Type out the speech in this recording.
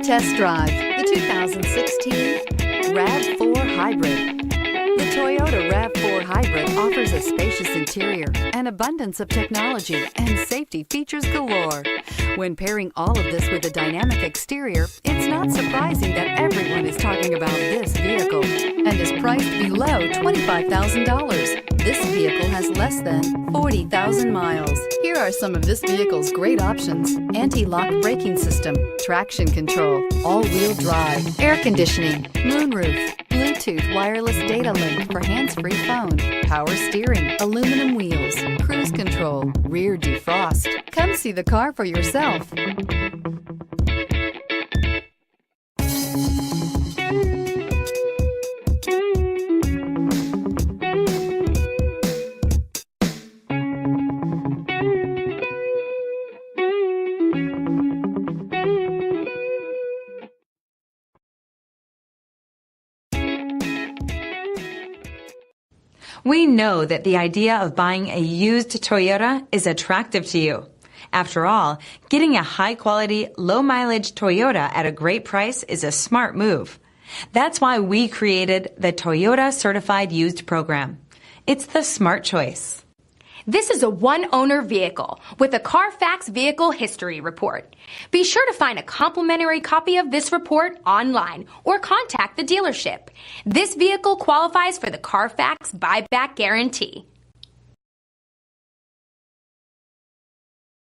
Test drive the 2016 RAV4 Hybrid. The Toyota RAV4 Hybrid offers a spacious interior, an abundance of technology, and safety features galore. When pairing all of this with a dynamic exterior, it's not surprising that everyone is talking about this vehicle and is priced below $25,000. This vehicle has less than 40,000 miles. Here are some of this vehicle's great options: anti-lock braking system, traction control, all-wheel drive, air conditioning, moonroof, Bluetooth wireless data link for hands-free phone, power steering, aluminum wheels, cruise control, rear defrost. Come see the car for yourself. We know that the idea of buying a used Toyota is attractive to you. After all, getting a high-quality, low-mileage Toyota at a great price is a smart move. That's why we created the Toyota Certified Used Program. It's the smart choice. This is a one-owner vehicle with a Carfax Vehicle History Report. Be sure to find a complimentary copy of this report online or contact the dealership. This vehicle qualifies for the Carfax Buyback Guarantee.